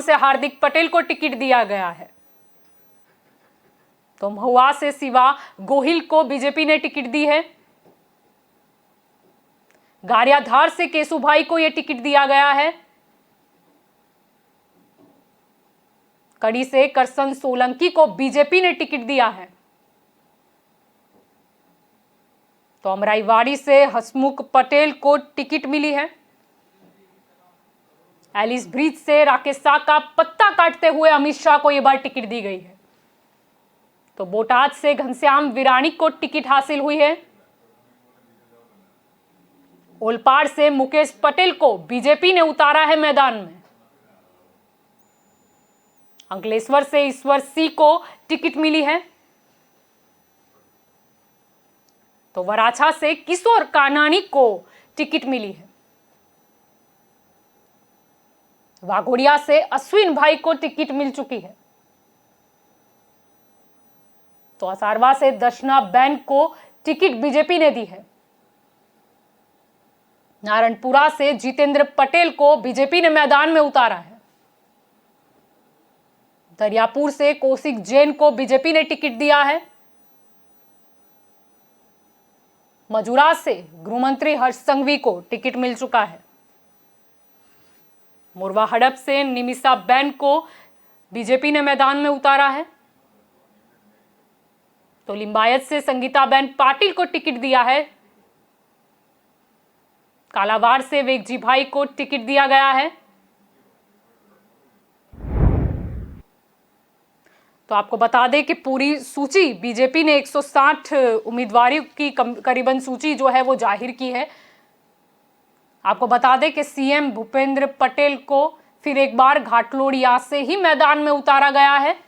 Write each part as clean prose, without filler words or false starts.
घनश्याम से हार्दिक पटेल को टिकट दिया गया है। तो महुआ से शिवा गोहिल को बीजेपी ने टिकट दी है। गारियाधार से केशुभाई को यह टिकट दिया गया है। कड़ी से करसन सोलंकी को बीजेपी ने टिकट दिया है। तो अमराईवाड़ी से हसमुख पटेल को टिकट मिली है। एलिस ब्रिज से राकेश शाह का पत्ता काटते हुए अमित शाह को यह बार टिकट दी गई है। तो बोटाद से घनश्याम विराणी को टिकट हासिल हुई है। ओलपाड़ से मुकेश पटेल को बीजेपी ने उतारा है मैदान में। अंकलेश्वर से ईश्वर सिंह को टिकट मिली है। तो वराछा से किशोर कानानी को टिकट मिली है। वाघोड़िया से अश्विन भाई को टिकट मिल चुकी है। तो असारवा से दर्शना बैन को टिकट बीजेपी ने दी है। नारायणपुरा से जितेंद्र पटेल को बीजेपी ने मैदान में उतारा है। दरियापुर से कौशिक जैन को बीजेपी ने टिकट दिया है। मजूरा से गृहमंत्री हर्ष संघवी को टिकट मिल चुका है। मोरवा हड़प से निमिषा बैन को बीजेपी ने मैदान में उतारा है। तो लिंबायत से संगीता बैन पाटिल को टिकट दिया है। कालावाड़ से वेगजी भाई को टिकट दिया गया है। तो आपको बता दें कि पूरी सूची बीजेपी ने 160 उम्मीदवारों की करीबन सूची जो है वो जाहिर की है। आपको बता दें कि सीएम भूपेंद्र पटेल को फिर एक बार घाटलोड़िया से ही मैदान में उतारा गया है।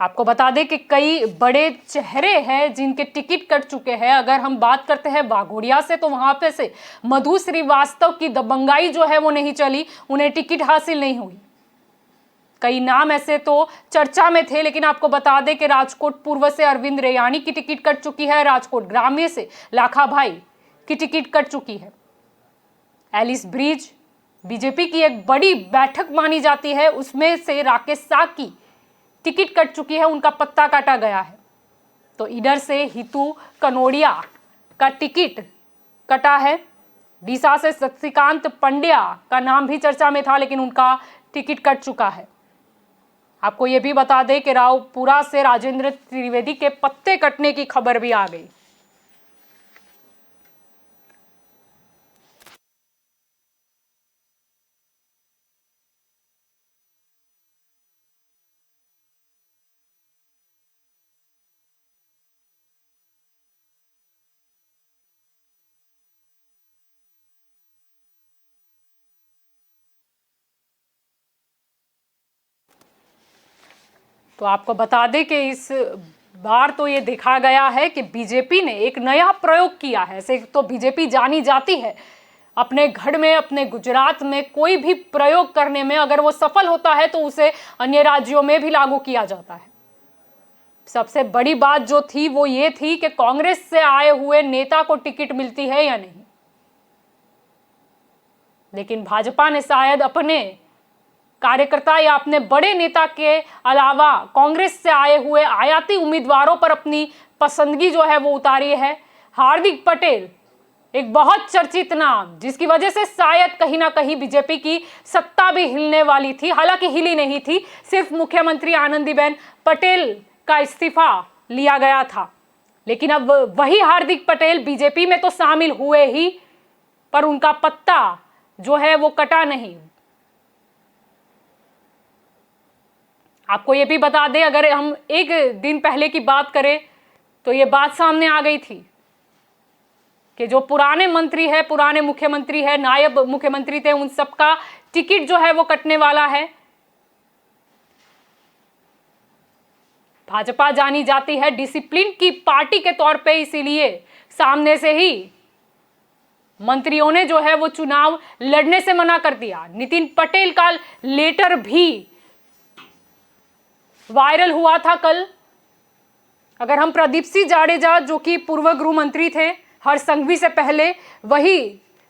आपको बता दें कि कई बड़े चेहरे हैं जिनके टिकट कट चुके हैं। अगर हम बात करते हैं वाघोड़िया से, तो वहां पे से मधु श्रीवास्तव की दबंगाई जो है वो नहीं चली, उन्हें टिकट हासिल नहीं हुई। कई नाम ऐसे तो चर्चा में थे, लेकिन आपको बता दें कि राजकोट पूर्व से अरविंद रेयानी की टिकट कट चुकी है। राजकोट ग्राम्य से लाखा भाई की टिकट कट चुकी है। एलिस ब्रिज बीजेपी की एक बड़ी बैठक मानी जाती है, उसमें से राकेश शाह की टिकट कट चुकी है, उनका पत्ता काटा गया है। तो इधर से हितू कनोडिया का टिकट कटा है। डीसा से शशिकांत पंड्या का नाम भी चर्चा में था, लेकिन उनका टिकट कट चुका है। आपको यह भी बता दें कि रावपुरा से राजेंद्र त्रिवेदी के पत्ते कटने की खबर भी आ गई। तो आपको बता दें कि इस बार तो ये देखा गया है कि बीजेपी ने एक नया प्रयोग किया है। ऐसे तो बीजेपी जानी जाती है अपने गढ़ में, अपने गुजरात में कोई भी प्रयोग करने में, अगर वो सफल होता है तो उसे अन्य राज्यों में भी लागू किया जाता है। सबसे बड़ी बात जो थी वो ये थी कि कांग्रेस से आए हुए नेता को टिकट मिलती है या नहीं। लेकिन भाजपा ने शायद अपने कार्यकर्ता या अपने बड़े नेता के अलावा कांग्रेस से आए हुए आयाती उम्मीदवारों पर अपनी पसंदगी जो है वो उतारी है। हार्दिक पटेल एक बहुत चर्चित नाम, जिसकी वजह से शायद कहीं ना कहीं बीजेपी की सत्ता भी हिलने वाली थी, हालांकि हिली नहीं थी। सिर्फ मुख्यमंत्री आनंदीबेन पटेल का इस्तीफा लिया गया था, लेकिन अब वही हार्दिक पटेल बीजेपी में तो शामिल हुए ही, पर उनका पत्ता जो है वो कटा नहीं। आपको ये भी बता दें, अगर हम एक दिन पहले की बात करें तो ये बात सामने आ गई थी कि जो पुराने मंत्री है, पुराने मुख्यमंत्री है, नायब मुख्यमंत्री थे, उन सबका टिकट जो है वो कटने वाला है। भाजपा जानी जाती है डिसिप्लिन की पार्टी के तौर पे, इसीलिए सामने से ही मंत्रियों ने जो है वो चुनाव लड़ने से मना कर दिया। नितिन पटेल का लेटर भी वायरल हुआ था कल। अगर हम प्रदीप सिंह जाडेजा जो कि पूर्व गृह मंत्री थे, हर्ष संघवी से पहले वही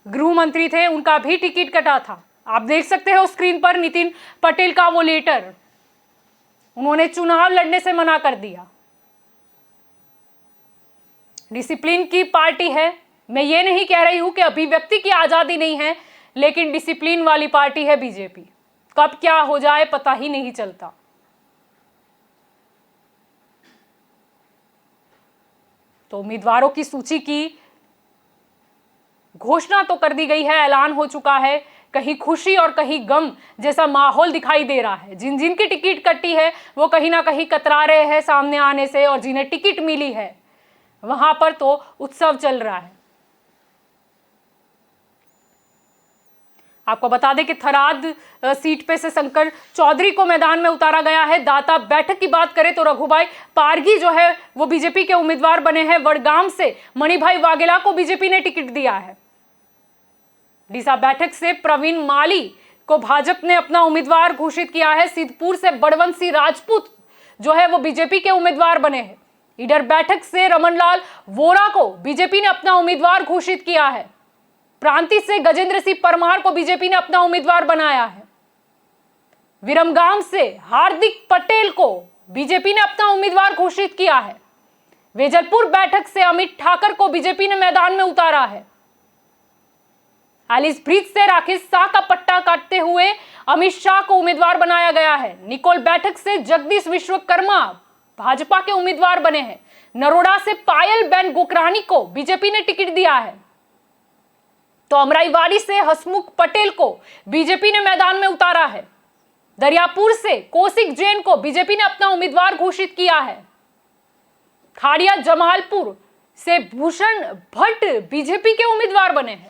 गृह मंत्री थे, उनका भी टिकट कटा था। आप देख सकते हो स्क्रीन पर नितिन पटेल का वो लेटर, उन्होंने चुनाव लड़ने से मना कर दिया। डिसिप्लिन की पार्टी है, मैं ये नहीं कह रही हूं कि अभिव्यक्ति की आजादी नहीं है, लेकिन डिसिप्लिन वाली पार्टी है बीजेपी। कब क्या हो जाए पता ही नहीं चलता। तो उम्मीदवारों की सूची की घोषणा तो कर दी गई है, ऐलान हो चुका है। कहीं खुशी और कहीं गम जैसा माहौल दिखाई दे रहा है। जिन जिन की टिकट कटी है वो कहीं ना कहीं कतरा रहे हैं सामने आने से, और जिन्हें टिकट मिली है वहां पर तो उत्सव चल रहा है। आपको बता दें कि थराद सीट पे से शंकर चौधरी को मैदान में उतारा गया है। दाता बैठक की बात करें तो रघुभाई पारगी जो है वो बीजेपी के उम्मीदवार बने हैं। वडगाम से मणिभाई वाघेला को बीजेपी ने टिकट दिया है। डीसा बैठक से प्रवीण माली को भाजपा ने अपना उम्मीदवार घोषित किया है। सिद्धपुर से बड़वंशी राजपूत जो है वो बीजेपी के उम्मीदवार बने हैं। ईडर बैठक से रमनलाल वोरा को बीजेपी ने अपना उम्मीदवार घोषित किया है। प्रांतिक से गजेंद्र सिंह परमार को बीजेपी ने अपना उम्मीदवार बनाया है। विरमगाम से हार्दिक पटेल को बीजेपी ने अपना उम्मीदवार घोषित किया है। वेजलपुर बैठक से अमित ठाकर को बीजेपी ने मैदान में उतारा है। एलिस ब्रिज से राकेश शाह का पट्टा काटते हुए अमित शाह को उम्मीदवार बनाया गया है। निकोल बैठक से जगदीश विश्वकर्मा भाजपा के उम्मीदवार बने हैं। नरोड़ा से पायल बेन गोकरानी को बीजेपी ने टिकट दिया है। तो अमराईवाड़ी से हसमुख पटेल को बीजेपी ने मैदान में उतारा है। दरियापुर से कौशिक जैन को बीजेपी ने अपना उम्मीदवार घोषित किया है। खाड़िया जमालपुर से भूषण भट्ट बीजेपी के उम्मीदवार बने हैं।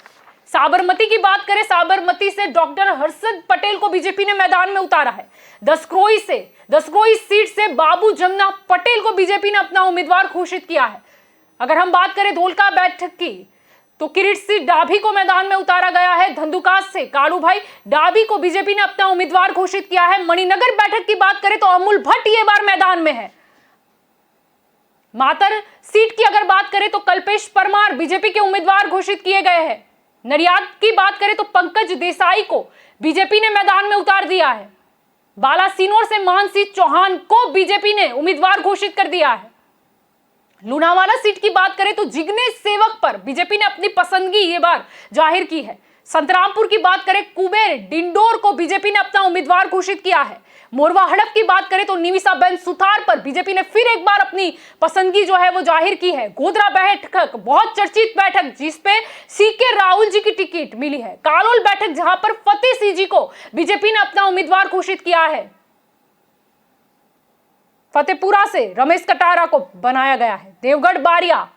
साबरमती की बात करें, साबरमती से डॉक्टर हर्षद पटेल को बीजेपी ने मैदान में उतारा है। दसक्रोई सीट से बाबू जमुना पटेल को बीजेपी ने अपना उम्मीदवार घोषित किया है। अगर हम बात करें धोलका बैठक की तो किरीट सिंह डाभी को मैदान में उतारा गया है। धंधुका से कालूभाई डाभी को बीजेपी ने अपना उम्मीदवार घोषित किया है। मणिनगर बैठक की बात करें तो अमूल भट्ट ये बार मैदान में है। मातर सीट की अगर बात करें तो कल्पेश परमार बीजेपी के उम्मीदवार घोषित किए गए हैं। नरियाद की बात करें तो पंकज देसाई को बीजेपी ने मैदान में उतार दिया है। बालासिनोर से मानसिंह चौहान को बीजेपी ने उम्मीदवार घोषित कर दिया है। लुनावाला सीट की बात करें तो जिग्नेश सेवक पर बीजेपी ने अपनी पसंदगी ये बार जाहिर की है। संतरामपुर की बात करें कुबेर डिंडोर को बीजेपी ने अपना उम्मीदवार घोषित किया है। मोरवा हड़प की बात करें तो निमिषाबेन सुतार पर बीजेपी ने फिर एक बार अपनी पसंदगी जो है वो जाहिर की है। गोधरा बैठक बहुत चर्चित बैठक जिसपे सीके राहुल जी की टिकट मिली है। कालोल बैठक जहां पर फतेह सिंह जी को बीजेपी ने अपना उम्मीदवार घोषित किया है। फतेहपुरा से रमेश कटारा को बनाया गया है। देवगढ़ बारिया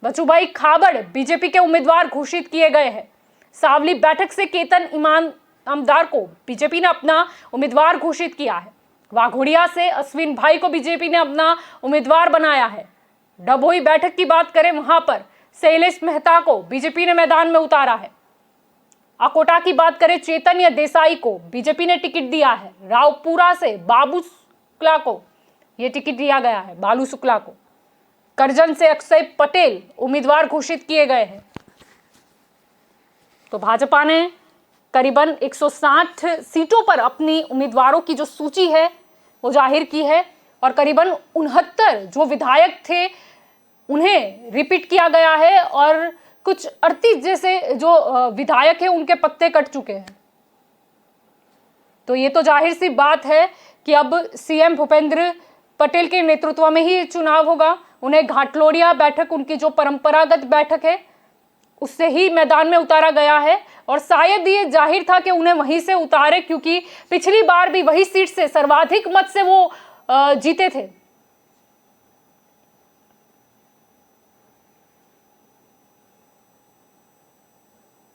बचूभाई खाबड़ बीजेपी के उम्मीदवार घोषित किए गए हैं। सावली बैठक से केतन इमामदार को बीजेपी ने अपना उम्मीदवार घोषित किया है। वाघोड़िया से अश्विन भाई को बीजेपी ने अपना उम्मीदवार बनाया है। डभोई बैठक की बात करें वहां पर शैलेश मेहता को बीजेपी ने मैदान में उतारा है। अकोटा की बात करें चैतन्य देसाई को बीजेपी ने टिकट दिया है। रावपुरा से बाबू शुक्ला को यह टिकट दिया गया है, बालू शुक्ला को। करजन से अक्षय पटेल उम्मीदवार घोषित किए गए हैं। तो भाजपा ने करीबन 160 सीटों पर अपनी उम्मीदवारों की जो सूची है वो जाहिर की है, और करीबन 69 जो विधायक थे उन्हें रिपीट किया गया है, और कुछ 38 जैसे जो विधायक हैं उनके पत्ते कट चुके हैं। तो ये तो जाहिर सी बात है कि अब सीएम भूपेंद्र पटेल के नेतृत्व में ही चुनाव होगा। उन्हें घाटलोड़िया बैठक, उनकी जो परंपरागत बैठक है, उससे ही मैदान में उतारा गया है, और शायद ये जाहिर था कि उन्हें वहीं से उतारे, क्योंकि पिछली बार भी वही सीट से सर्वाधिक मत से वो जीते थे।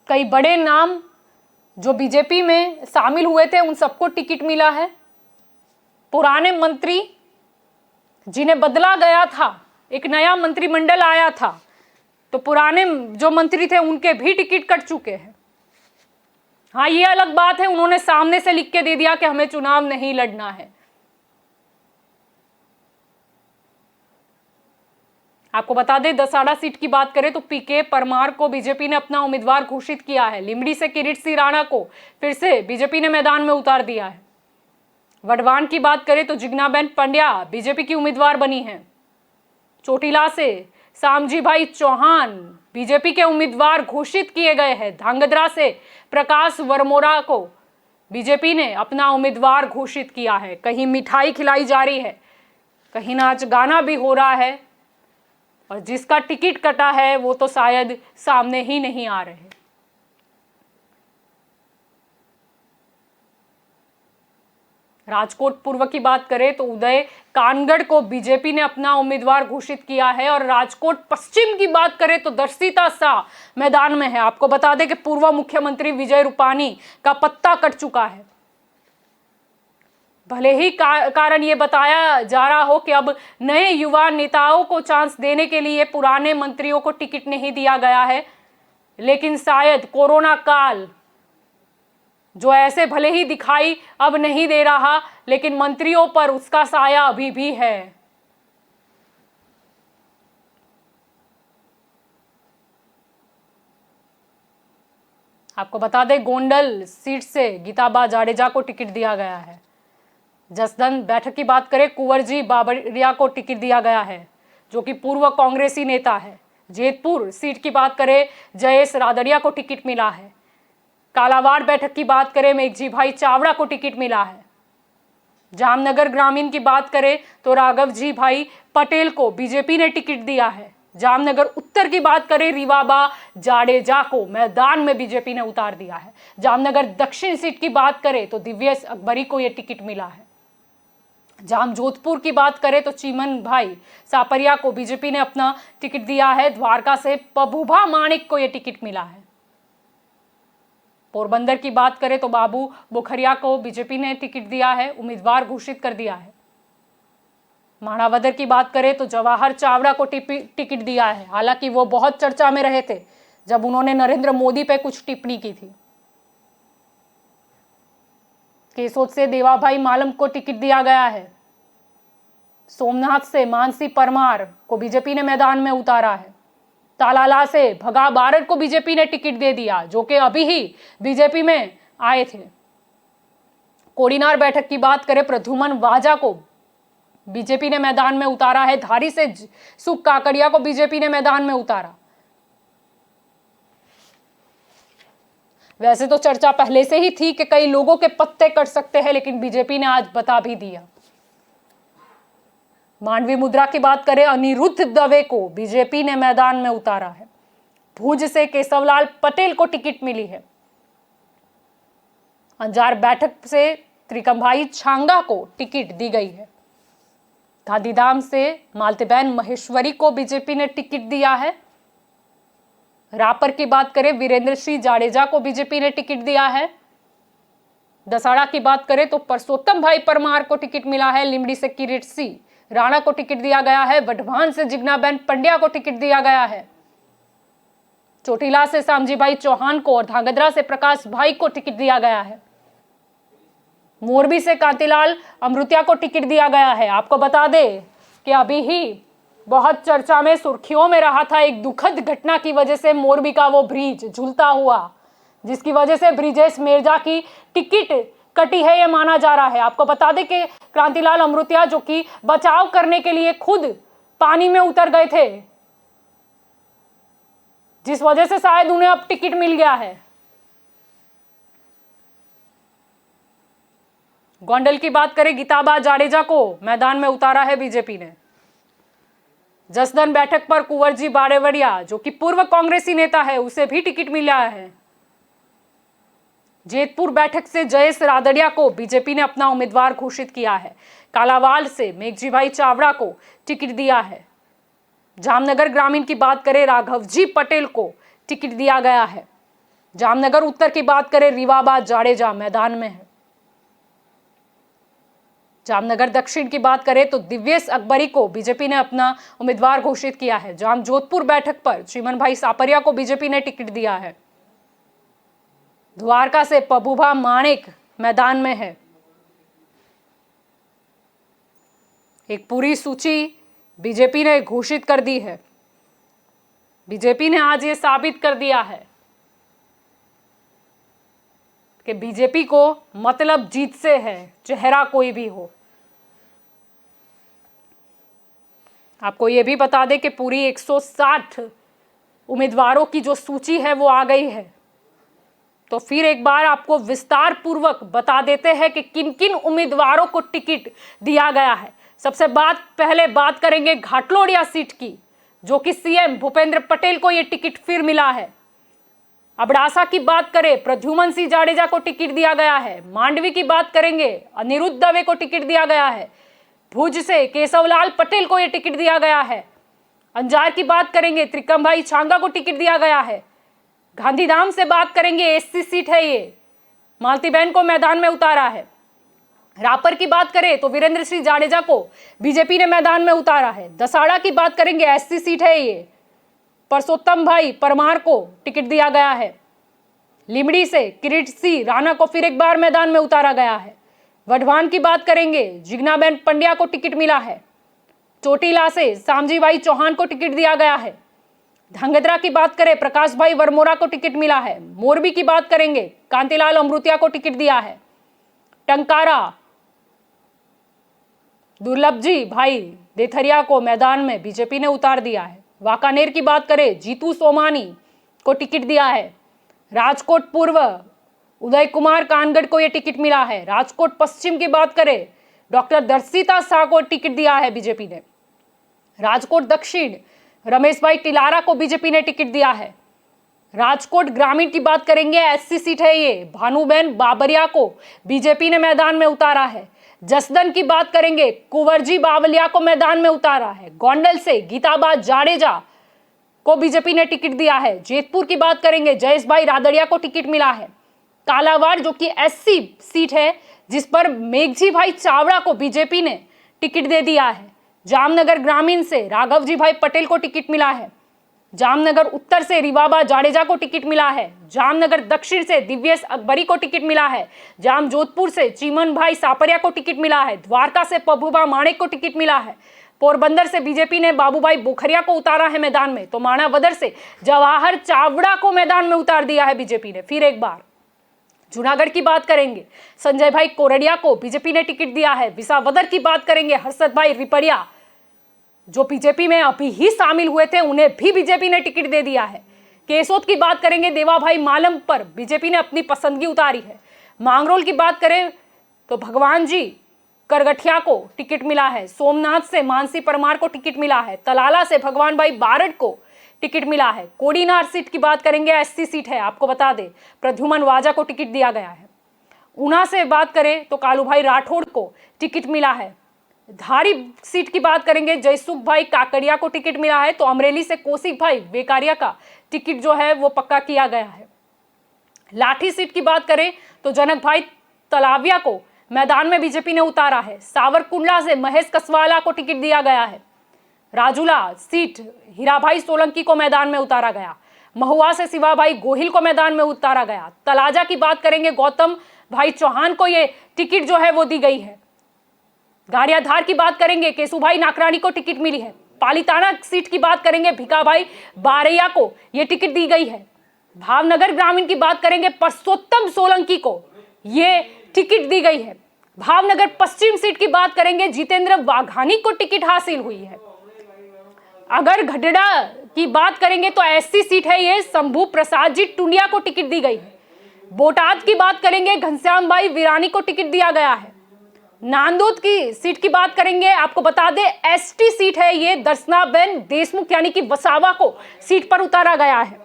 कई बड़े नाम जो बीजेपी में शामिल हुए थे उन सबको टिकट मिला है। पुराने मंत्री जिन्हें बदला गया था, एक नया मंत्रिमंडल आया था, तो पुराने जो मंत्री थे उनके भी टिकट कट चुके हैं। हाँ, ये अलग बात है, उन्होंने सामने से लिख के दे दिया कि हमें चुनाव नहीं लड़ना है। आपको बता दें, दसाड़ा सीट की बात करें तो पीके परमार को बीजेपी ने अपना उम्मीदवार घोषित किया है। लिमड़ी से किरीट सिंह राणा को फिर से बीजेपी ने मैदान में उतार दिया है। वडवान की बात करें तो जिग्नाबेन पंड्या बीजेपी की उम्मीदवार बनी है। चोटिला से शामजी भाई चौहान बीजेपी के उम्मीदवार घोषित किए गए हैं। धांगध्रा से प्रकाश वर्मोरा को बीजेपी ने अपना उम्मीदवार घोषित किया है। कहीं मिठाई खिलाई जा रही है, कहीं नाच गाना भी हो रहा है, और जिसका टिकट कटा है वो तो शायद सामने ही नहीं आ रहे। राजकोट पूर्व की बात करें तो उदय कानगढ़ को बीजेपी ने अपना उम्मीदवार घोषित किया है। और राजकोट पश्चिम की बात करें तो दर्शिता शाह मैदान में है। आपको बता दें कि पूर्व मुख्यमंत्री विजय रूपानी का पत्ता कट चुका है। भले ही कारण ये बताया जा रहा हो कि अब नए युवा नेताओं को चांस देने के लिए पुराने मंत्रियों को टिकट नहीं दिया गया है, लेकिन शायद कोरोना काल जो ऐसे भले ही दिखाई अब नहीं दे रहा, लेकिन मंत्रियों पर उसका साया अभी भी है। आपको बता दें, गोंडल सीट से गीताबा जाडेजा को टिकट दिया गया है। जसदन बैठक की बात करें, कुंवरजी बाबरिया को टिकट दिया गया है, जो कि पूर्व कांग्रेसी नेता है। जेतपुर सीट की बात करें, जयेश रादड़िया को टिकट मिला है। कालावाड़ बैठक की बात करें, मेघजी भाई चावड़ा को टिकट मिला है। जामनगर ग्रामीण की बात करें तो राघव जी भाई पटेल को बीजेपी ने टिकट दिया है। जामनगर उत्तर की बात करें, रीवाबा जाडेजा को मैदान में बीजेपी ने उतार दिया है। जामनगर दक्षिण सीट की बात करें तो दिव्येश अकबरी को यह टिकट मिला है। जामजोधपुर की बात करें तो चीमन भाई सापरिया को बीजेपी ने अपना टिकट दिया है। द्वारका से पबूभा माणिक को यह टिकट मिला है। पोरबंदर की बात करें तो बाबू बोखरिया को बीजेपी ने टिकट दिया है, उम्मीदवार घोषित कर दिया है। माणावदर की बात करें तो जवाहर चावड़ा को टिकट दिया है। हालांकि वो बहुत चर्चा में रहे थे जब उन्होंने नरेंद्र मोदी पे कुछ टिप्पणी की थी। केसोद से देवाभाई मालम को टिकट दिया गया है। सोमनाथ से मानसी परमार को बीजेपी ने मैदान में उतारा है। तालाला से भगा बारड को बीजेपी ने टिकट दे दिया, जो कि अभी ही बीजेपी में आए थे। कोडिनार बैठक की बात करें, प्रद्युमन वाजा को बीजेपी ने मैदान में उतारा है। धारी से सुख काकड़िया को बीजेपी ने मैदान में उतारा। वैसे तो चर्चा पहले से ही थी कि कई लोगों के पत्ते कट सकते हैं, लेकिन बीजेपी ने आज बता भी दिया। मांडवी मुद्रा की बात करें, अनिरुद्ध दवे को बीजेपी ने मैदान में उतारा है। भुज से केशवलाल पटेल को टिकट मिली है। अंजार बैठक से त्रिकमभाई छांगा को टिकट दी गई है। गांधीधाम से मालतीबेन महेश्वरी को बीजेपी ने टिकट दिया है। रापर की बात करें, वीरेंद्र सिंह जाडेजा को बीजेपी ने टिकट दिया है। दसाड़ा की बात करें तो परसोत्तम भाई परमार को टिकट मिला है। लिमड़ी से किरीट सिंह राणा को टिकट दिया गया है। वडवान से जिग्नाबेन पंड्या को टिकट दिया गया है। चोटिला से शामजी भाई चौहान को और धांगध्रा से प्रकाश भाई को टिकट दिया गया है। मोरबी से कांतिलाल अमृतिया को टिकट दिया गया है। आपको बता दें कि अभी ही बहुत चर्चा में सुर्खियों में रहा था एक दुखद घटना की वजह से मोरबी का वो ब्रिज झूलता हुआ, जिसकी वजह से ब्रिजेश मेरजा की टिकट कटी है, यह माना जा रहा है। आपको बता दें कि क्रांतिलाल अमृतिया जो कि बचाव करने के लिए खुद पानी में उतर गए थे, जिस वजह से शायद उन्हें अब टिकट मिल गया है। गोंडल की बात करें, गीताबा जाडेजा को मैदान में उतारा है बीजेपी ने। जसदन बैठक पर कुंवरजी बाड़ेवरिया जो कि पूर्व कांग्रेसी नेता है, उसे भी टिकट मिला है। जेतपुर बैठक से जयेश रादड़िया को बीजेपी ने अपना उम्मीदवार घोषित किया है। कालावाड़ से मेघजी भाई चावड़ा को टिकट दिया है। जामनगर ग्रामीण की बात करें, राघवजी पटेल को टिकट दिया गया है। जामनगर उत्तर की बात करें, रीवाबा जाडेजा मैदान में है। जामनगर दक्षिण की बात करें तो दिव्येश अकबरी को बीजेपी ने अपना उम्मीदवार घोषित किया है। जामजोधपुर बैठक पर चिमन भाई सापरिया को बीजेपी ने टिकट दिया है। द्वारका से पबूभा माणिक मैदान में है। एक पूरी सूची बीजेपी ने घोषित कर दी है। बीजेपी ने आज ये साबित कर दिया है कि बीजेपी को मतलब जीत से है, चेहरा कोई भी हो। आपको ये भी बता दें कि पूरी 160 उम्मीदवारों की जो सूची है वो आ गई है। तो फिर एक बार आपको विस्तार पूर्वक बता देते हैं कि किन किन उम्मीदवारों को टिकट दिया गया है। सबसे पहले बात करेंगे घाटलोड़िया सीट की, जो कि सीएम भूपेंद्र पटेल को यह टिकट फिर मिला है। अबडासा की बात करें, प्रद्युमन सिंह जाडेजा को टिकट दिया गया है। मांडवी की बात करेंगे, अनिरुद्ध दवे को टिकट दिया गया है। भुज से केशवलाल पटेल को यह टिकट दिया गया है। अंजार की बात करेंगे, त्रिकम भाई छांगा को टिकट दिया गया है। गांधीधाम से बात करेंगे, एससी सीट है ये, मालती बहन को मैदान में उतारा है। रापर की बात करें तो वीरेंद्र सिंह जाडेजा को बीजेपी ने मैदान में उतारा है। दसाड़ा की बात करेंगे, एससी सीट है ये, परसोत्तम भाई परमार को टिकट दिया गया है। लिमड़ी से किरीट सिंह राणा को फिर एक बार मैदान में उतारा गया है। वढवान की बात करेंगे, जिग्नाबेन पंड्या को टिकट मिला है। चोटीला से शामजी भाई चौहान को टिकट दिया गया है। ध्रांगध्रा की बात करें, प्रकाश भाई वर्मोरा को टिकट मिला है। मोरबी की बात करेंगे, कांतिलाल अमृतिया को टिकट दिया है। टंकारा दुर्लभ जी भाई देथरिया को मैदान में बीजेपी ने उतार दिया है। वाकानेर की बात करें, जीतू सोमानी को टिकट दिया है। राजकोट पूर्व उदय कुमार कानगढ़ को यह टिकट मिला है। राजकोट पश्चिम की बात करें, डॉक्टर दर्शिता शाह को टिकट दिया है बीजेपी ने। राजकोट दक्षिण रमेश भाई टिलारा को बीजेपी ने टिकट दिया है। राजकोट ग्रामीण की बात करेंगे, एससी सीट है ये, भानुबेन बाबरिया को बीजेपी ने मैदान में उतारा है। जसदन की बात करेंगे, कुंवरजी बावलिया को मैदान में उतारा है। गोंडल से गीताबा जाडेजा को बीजेपी ने टिकट दिया है। जेतपुर की बात करेंगे, जयेश भाई रादड़िया को टिकट मिला है। कालावाड़ जो कि एससी सीट है, जिस पर मेघजी भाई चावड़ा को बीजेपी ने टिकट दे दिया है। जामनगर ग्रामीण से राघवजी भाई पटेल को टिकट मिला है। जामनगर उत्तर से रिवाबा जाडेजा को टिकट मिला है। जामनगर दक्षिण से दिव्येश अकबरी को टिकट मिला है। जाम जोधपुर से चीमन भाई सापरिया को टिकट मिला है। द्वारका से पबुबा माणेक को टिकट मिला है। पोरबंदर से बीजेपी ने बाबूभाई बोखरिया को उतारा है मैदान में। तो माणावदर से जवाहर चावड़ा को मैदान में उतार दिया है बीजेपी ने फिर एक बार। जूनागढ़ की बात करेंगे, संजय भाई कोरडिया को बीजेपी ने टिकट दिया है। विसावदर की बात करेंगे, हर्षद भाई रिपड़िया जो बीजेपी में अभी ही शामिल हुए थे, उन्हें भी बीजेपी ने टिकट दे दिया है। केसोद की बात करेंगे, देवा भाई मालम पर बीजेपी ने अपनी पसंदगी उतारी है। मांगरोल की बात करें तो भगवान जी करगठिया को टिकट मिला है। सोमनाथ से मानसी परमार को टिकट मिला है। तलाला से भगवान भाई बारड को टिकट मिला है। कोडीनार सीट की बात करेंगे, एससी सीट है, आपको बता दें प्रद्युमन वाजा को टिकट दिया गया है। ऊना से बात करें तो कालू भाई राठौड़ को टिकट मिला है। धारी सीट की बात करेंगे, जयसुख भाई काकड़िया को टिकट मिला है। तो अमरेली से कौशिक भाई वेकारिया का टिकट जो है वो पक्का किया गया है। लाठी सीट की बात करें तो जनक भाई तलाविया को मैदान में बीजेपी ने उतारा है। सावरकुंडला से महेश कसवाला को टिकट दिया गया है। राजूला सीट हीराभाई सोलंकी को मैदान में उतारा गया। महुआ से शिवा भाई गोहिल को मैदान में उतारा गया। तलाजा की बात करेंगे, गौतम भाई चौहान को ये टिकट जो है वो दी गई है। गारियाधार की बात करेंगे, केशुभाई नाकरानी को टिकट मिली है। पालीताना सीट की बात करेंगे, भिका भाई बारैया को यह टिकट दी गई है। भावनगर ग्रामीण की बात करेंगे, परसोत्तम सोलंकी को ये टिकट दी गई है। भावनगर पश्चिम सीट की बात करेंगे, जितेंद्र वाघानी को टिकट हासिल हुई है। अगर गढ़ड़ा की बात करेंगे तो एससी सीट है ये, शंभू प्रसाद जी टुंडिया को टिकट दी गई है। बोटाद की बात करेंगे, घनश्याम भाई वीरानी को टिकट दिया गया है। नांदोद की सीट की बात करेंगे, आपको बता दें एसटी सीट है ये, दर्शनाबेन देशमुख यानी कि वसावा को सीट पर उतारा गया है।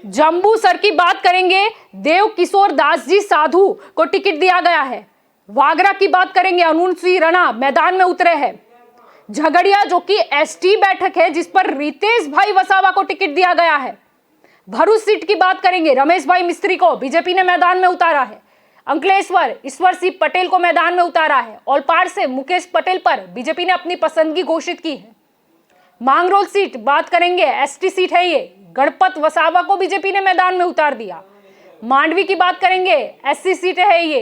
जम्बू सर की बात करेंगे, देव किशोर दास जी साधु को टिकट दिया गया है। वागरा की बात करेंगे, अरुण सिंह राणा मैदान में उतरे हैं। झगड़िया जो कि एसटी बैठक है, जिस पर रितेश भाई वसावा को टिकट दिया गया है। भरूच सीट की बात करेंगे, रमेश भाई मिस्त्री को बीजेपी ने मैदान में उतारा है। अंकलेश्वर ईश्वर सिंह पटेल को मैदान में उतारा है। ओलपाड़ से मुकेश पटेल पर बीजेपी ने अपनी पसंदगी घोषित की है। मांगरोल सीट बात करेंगे, एसटी सीट है ये, गणपत वसावा को बीजेपी ने मैदान में उतार दिया। मांडवी की बात करेंगे, एससी सीट है ये,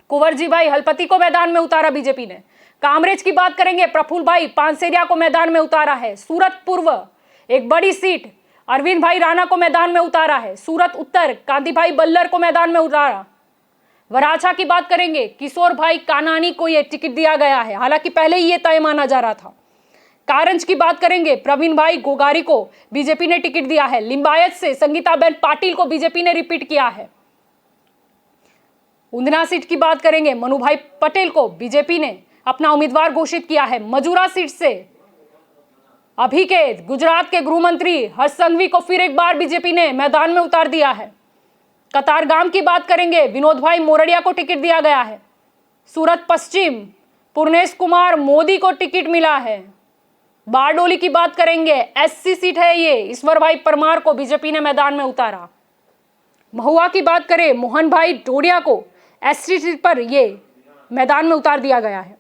कुंवरजी भाई हलपति को मैदान में उतारा बीजेपी ने। कामरेज की बात करेंगे, प्रफुल्ल भाई पानसेरिया को मैदान में उतारा है। सूरत पूर्व एक बड़ी सीट, अरविंद भाई राणा को मैदान में उतारा है। सूरत उत्तर, कांति भाई बल्लर को मैदान में उतारा। वराछा की बात करेंगे, किशोर भाई कानानी को यह टिकट दिया गया है, हालांकि पहले ही ये तय माना जा रहा था। कारंज की बात करेंगे, प्रवीण भाई गोगारी को बीजेपी ने टिकट दिया है। लिंबायत से संगीताबेन पाटिल को बीजेपी ने रिपीट किया है। उंदना सीट की बात करेंगे, मनु भाई पटेल को बीजेपी ने अपना उम्मीदवार घोषित किया है। मजूरा सीट से अभी के गुजरात के गृह मंत्री हर्ष संघवी को फिर एक बार बीजेपी ने मैदान में उतार दिया है। कतारगाम की बात करेंगे, विनोद भाई मोरडिया को टिकट दिया गया है। सूरत पश्चिम, पूर्णेश कुमार मोदी को टिकट मिला है। बारडोली की बात करेंगे, एससी सीट है ये, ईश्वर भाई परमार को बीजेपी ने मैदान में उतारा। महुआ की बात करें, मोहन भाई डोडिया को एसटी सीट पर ये मैदान में उतार दिया गया है।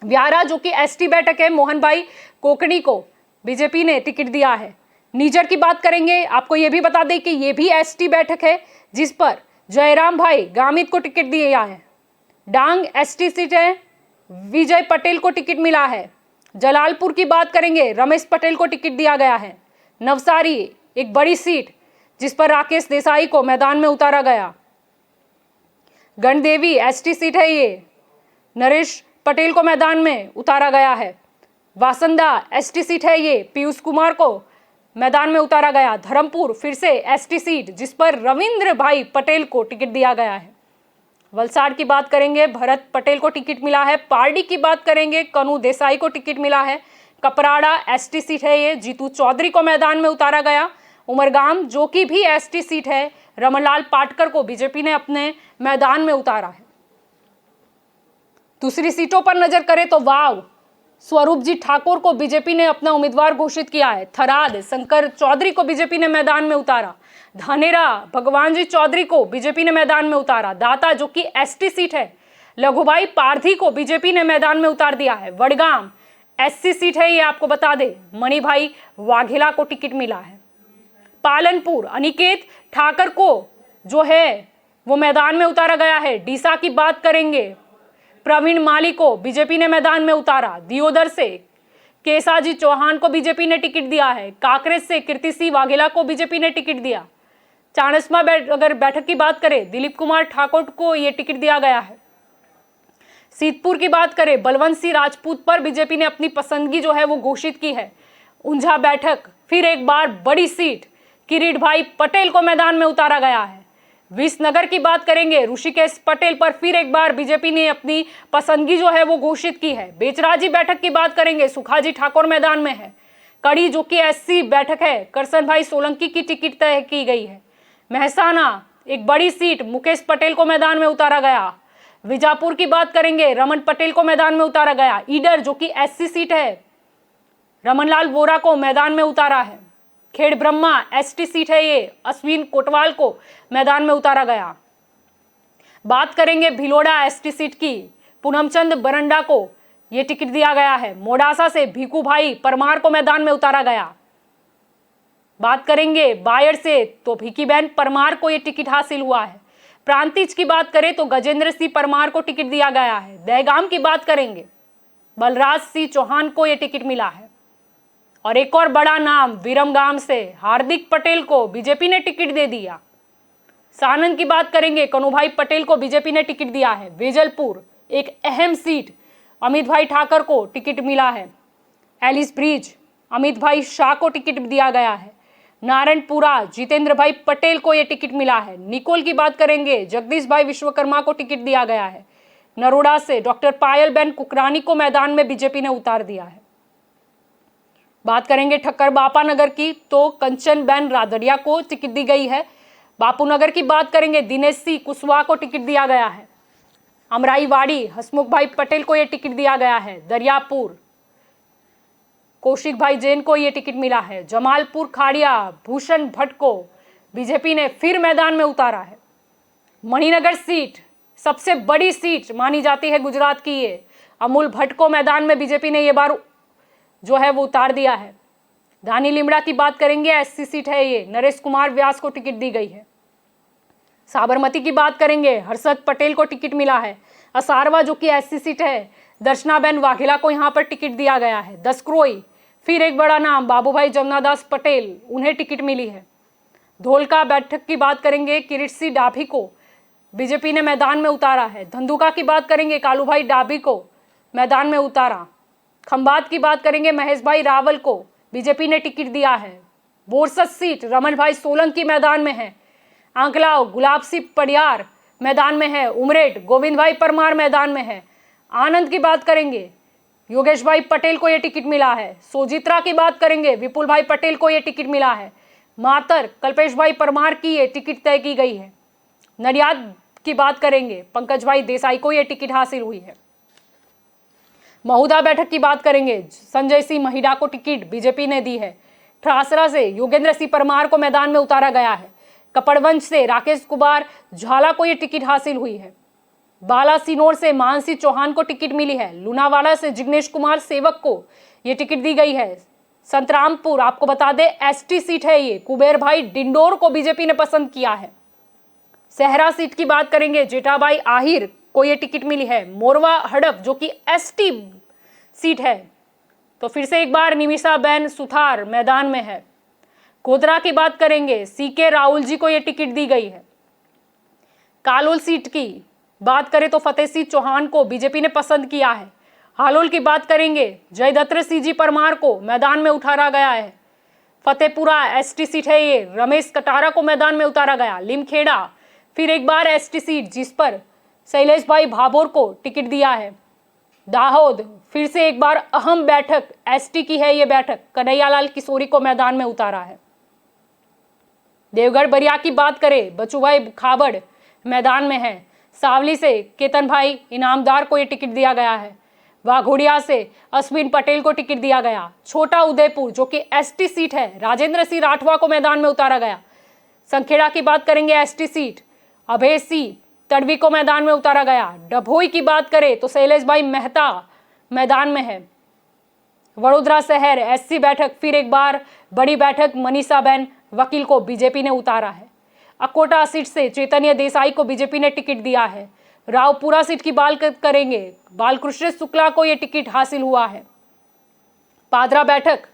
व्यारा जो कि एसटी बैठक है, मोहन भाई कोकणी को बीजेपी ने टिकट दिया है। नीजर की बात करेंगे, आपको यह भी बता दें कि यह भी एसटी बैठक है जिस पर जयराम भाई गामित को टिकट दिया है। डांग एसटी सीट है, विजय पटेल को टिकट मिला है। जलालपुर की बात करेंगे, रमेश पटेल को टिकट दिया गया है। नवसारी एक बड़ी सीट जिस पर राकेश देसाई को मैदान में उतारा गया। गणदेवी एसटी सीट है ये, नरेश पटेल को मैदान में उतारा गया है। वासंदा एसटी सीट है ये, पीयूष कुमार को मैदान में उतारा गया। धर्मपुर फिर से एसटी सीट जिस पर रविंद्र भाई पटेल को टिकट दिया गया है। वलसाड की बात करेंगे, भरत पटेल को टिकट मिला है। पारडी की बात करेंगे, कनु देसाई को टिकट मिला है। कपराड़ा एसटी सीट है ये, जीतू चौधरी को मैदान में उतारा गया। उमरगाम जो कि भी एसटी सीट है, रमनलाल पाटकर को बीजेपी ने अपने मैदान में उतारा है। दूसरी सीटों पर नजर करें तो वाव स्वरूप जी ठाकुर को बीजेपी ने अपना उम्मीदवार घोषित किया है। थराद शंकर चौधरी को बीजेपी ने मैदान में उतारा। धानेरा भगवान जी चौधरी को बीजेपी ने मैदान में उतारा। दाता जो कि एसटी सीट है, लघुभाई पारधी को बीजेपी ने मैदान में उतार दिया है। वडगाम एससी सीट है, ये आपको बता दे, मणिभाई वाघेला को टिकट मिला है। पालनपुर अनिकेत ठाकर को जो है वो मैदान में उतारा गया है। डीसा की बात करेंगे, प्रवीण माली को बीजेपी ने मैदान में उतारा। दियोदर से केसाजी चौहान को बीजेपी ने टिकट दिया है। कांकरेज से कीर्ति सिंह वाघेला को बीजेपी ने टिकट दिया। चाणस्मा अगर बैठक की बात करें, दिलीप कुमार ठाकुर को यह टिकट दिया गया है। सीतपुर की बात करें, बलवंत सिंह राजपूत पर बीजेपी ने अपनी पसंदगी जो है वो घोषित की है। ऊंझा बैठक फिर एक बार बड़ी सीट, किरीट भाई पटेल को मैदान में उतारा गया है। विसनगर की बात करेंगे, ऋषिकेश पटेल पर फिर एक बार बीजेपी ने अपनी पसंदगी जो है वो घोषित की है। बेचराजी बैठक की बात करेंगे, सुखाजी ठाकुर मैदान में है। कड़ी जो कि एससी बैठक है, करसन भाई सोलंकी की टिकट तय की गई है। महसाना एक बड़ी सीट, मुकेश पटेल को मैदान में उतारा गया। विजापुर की बात करेंगे, रमन पटेल को मैदान में उतारा गया। ईडर जो कि एससी सीट है, रमनलाल वोरा को मैदान में उतारा है। खेड़ ब्रह्मा एसटी सीट है ये, अश्विन कोटवाल को मैदान में उतारा गया। बात करेंगे भिलोड़ा एसटी सीट की, पूनमचंद बरंडा को ये टिकट दिया गया है। मोडासा से भीखू भाई परमार को मैदान में उतारा गया। बात करेंगे बायर से तो भिकीबेन परमार को ये टिकट हासिल हुआ है। प्रांतिज की बात करें तो गजेंद्र सिंह परमार को टिकट दिया गया है। दहगाम की बात करेंगे, बलराज सिंह चौहान को ये टिकट मिला है। और एक और बड़ा नाम विरमगाम से हार्दिक पटेल को बीजेपी ने टिकट दे दिया। सानंद की बात करेंगे, कनुभाई पटेल को बीजेपी ने टिकट दिया है। वेजलपुर एक अहम सीट, अमित भाई ठाकर को टिकट मिला है। एलिस ब्रिज अमित भाई शाह को टिकट दिया गया है। नारायणपुरा जितेंद्र भाई पटेल को यह टिकट मिला है। निकोल की बात करेंगे, जगदीश भाई विश्वकर्मा को टिकट दिया गया है। नरोडा से डॉक्टर पायल बेन कुकरानी को मैदान में बीजेपी ने उतार दिया है। बात करेंगे ठक्कर बापा नगर की तो कंचन बेन रादड़िया को टिकट दी गई है। बापू नगर की बात करेंगे, दिनेश सिंह कुशवाहा को टिकट दिया गया है। अमराईवाड़ी हसमुख भाई पटेल को यह टिकट दिया गया है। दरियापुर कौशिक भाई जैन को यह टिकट मिला है। जमालपुर खाड़िया भूषण भट्ट को बीजेपी ने फिर मैदान में उतारा है। मणिनगर सीट सबसे बड़ी सीट मानी जाती है गुजरात की, ये अमूल भट्ट को मैदान में बीजेपी ने ये बार जो है वो उतार दिया है। धानी लिमड़ा की बात करेंगे, एससी सीट है ये, नरेश कुमार व्यास को टिकट दी गई है। साबरमती की बात करेंगे, हर्षद पटेल को टिकट मिला है। असारवा जो कि एससी सीट है, दर्शनाबेन वाघेला को यहाँ पर टिकट दिया गया है। दसक्रोई, फिर एक बड़ा नाम बाबूभाई जमुनादास पटेल, उन्हें टिकट मिली है। धोलका बैठक की बात करेंगे, किरीट सिंह डाभी को बीजेपी ने मैदान में उतारा है। धंधुका की बात करेंगे, कालूभाई डाभी को मैदान में उतारा। खंबात की बात करेंगे, महेश भाई रावल को बीजेपी ने टिकट दिया है। बोरसद सीट रमन भाई सोलंकी मैदान में है। आंकलाव गुलाब सिंह पडियार मैदान में है। उमरेड गोविंद भाई परमार मैदान में है। आनंद की बात करेंगे, योगेश भाई पटेल को यह टिकट मिला है। सोजित्रा की बात करेंगे, विपुल भाई पटेल को यह टिकट मिला है। मातर कल्पेश भाई परमार की यह टिकट तय की गई है। नडियाद की बात करेंगे, पंकज भाई देसाई को यह टिकट हासिल हुई है। महुदा बैठक की बात करेंगे, संजय सिंह महिडा को टिकट बीजेपी ने दी है। ठरासरा से योगेंद्र सिंह परमार को मैदान में उतारा गया है। कपड़वंश से राकेश कुमार झाला को यह टिकट हासिल हुई है। बाला सिनोर से मानसी चौहान को टिकट मिली है। लुनावाड़ा से जिग्नेश कुमार सेवक को यह टिकट दी गई है। संतरामपुर, आपको बता दें, एसटी सीट है ये। कुबेर भाई डिंडोर को बीजेपी ने पसंद किया है। सहरा सीट की बात करेंगे, जेठाबाई आहिर को यह टिकट मिली है। मोरवा हड़प जो कि एसटी सीट है, तो फिर से एक बार निमिषा बेन सुथार मैदान में है। गोधरा की बात करेंगे, सीके राहुल जी को यह टिकट दी गई है। कालोल सीट की बात करें तो फतेह सिंह चौहान को बीजेपी ने पसंद किया है। हालोल की बात करेंगे, जयदत्त सिंह जी परमार को मैदान में उतारा गया है। फतेहपुरा एसटी सीट है ये, रमेश कटारा को मैदान में उतारा गया। लिमखेड़ा फिर एक बार एसटी सीट, जिस पर शैलेश भाई भाभोर को टिकट दिया है। दाहोद फिर से एक बार अहम बैठक एसटी की है ये बैठक, कन्हैयालाल किशोरी को मैदान में उतारा है। देवगढ़ बरिया की बात करें, बचूभाई खाबड़ मैदान में है। सावली से केतन भाई इनामदार को ये टिकट दिया गया है। वाघोड़िया से अश्विन पटेल को टिकट दिया गया। छोटा उदयपुर जो कि एसटी सीट है, राजेंद्र सिंह राठवा को मैदान में उतारा गया। संखेड़ा की बात करेंगे, एसटी सीट अभय सिंह तड़वी को मैदान में उतारा गया। डभोई की बात करें तो शैलेश भाई मेहता मैदान में है। वडोदरा शहर एससी बैठक, फिर एक बार बड़ी बैठक मनीषा बेन वकील को बीजेपी ने उतारा है। अकोटा सीट से चैतन्य देसाई को बीजेपी ने टिकट दिया है। रावपुरा सीट की बात करेंगे, बालकृष्ण शुक्ला को यह टिकट हासिल हुआ है। पादरा बैठक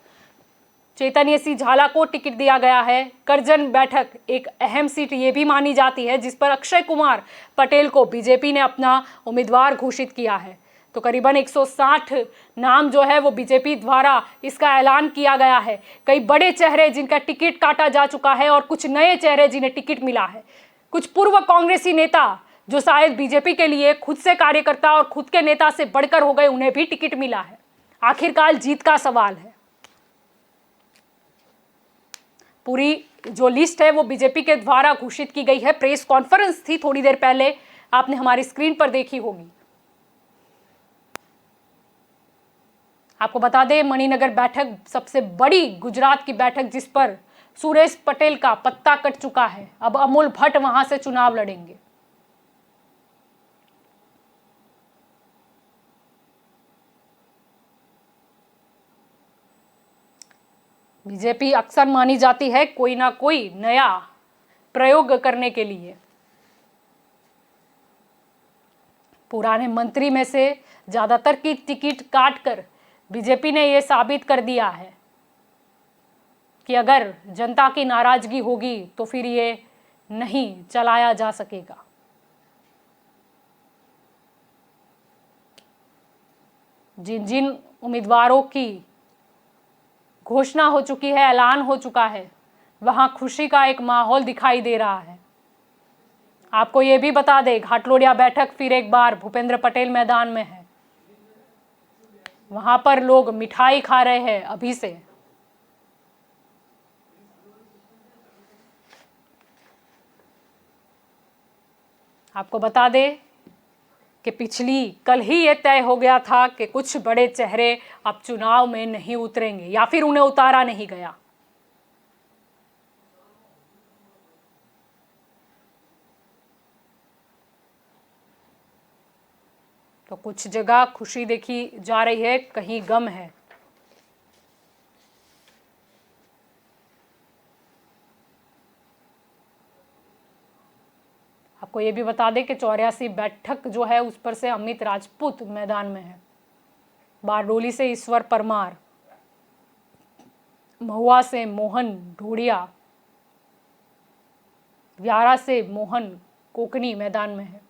चैतन्य सिंह झाला को टिकट दिया गया है। करजन बैठक एक अहम सीट ये भी मानी जाती है, जिस पर अक्षय कुमार पटेल को बीजेपी ने अपना उम्मीदवार घोषित किया है। तो करीबन 160 नाम जो है वो बीजेपी द्वारा इसका ऐलान किया गया है। कई बड़े चेहरे जिनका टिकट काटा जा चुका है और कुछ नए चेहरे जिन्हें टिकट मिला है। कुछ पूर्व कांग्रेसी नेता जो शायद बीजेपी के लिए खुद से कार्यकर्ता और खुद के नेता से बढ़कर हो गए, उन्हें भी टिकट मिला है। आखिरकार जीत का सवाल है। पूरी जो लिस्ट है वो बीजेपी के द्वारा घोषित की गई है। प्रेस कॉन्फ्रेंस थी थोड़ी देर पहले, आपने हमारी स्क्रीन पर देखी होगी। आपको बता दें, मणिनगर बैठक सबसे बड़ी गुजरात की बैठक, जिस पर सुरेश पटेल का पत्ता कट चुका है। अब अमोल भट्ट वहां से चुनाव लड़ेंगे। बीजेपी अक्सर मानी जाती है कोई ना कोई नया प्रयोग करने के लिए। पुराने मंत्री में से ज्यादातर की टिकट काटकर बीजेपी ने यह साबित कर दिया है कि अगर जनता की नाराजगी होगी तो फिर ये नहीं चलाया जा सकेगा। जिन जिन उम्मीदवारों की घोषणा हो चुकी है, ऐलान हो चुका है, वहां खुशी का एक माहौल दिखाई दे रहा है। आपको यह भी बता दें, घाटलोडिया बैठक फिर एक बार भूपेंद्र पटेल मैदान में है। वहां पर लोग मिठाई खा रहे हैं अभी से। आपको बता दें कि कल ही ये तय हो गया था कि कुछ बड़े चेहरे अब चुनाव में नहीं उतरेंगे या फिर उन्हें उतारा नहीं गया। तो कुछ जगह खुशी देखी जा रही है, कहीं गम है। आपको ये भी बता दें कि 84 बैठक जो है उस पर से अमित राजपूत मैदान में है। बारडोली से ईश्वर परमार, महुआ से मोहन ढोड़िया, व्यारा से मोहन कोकनी मैदान में है।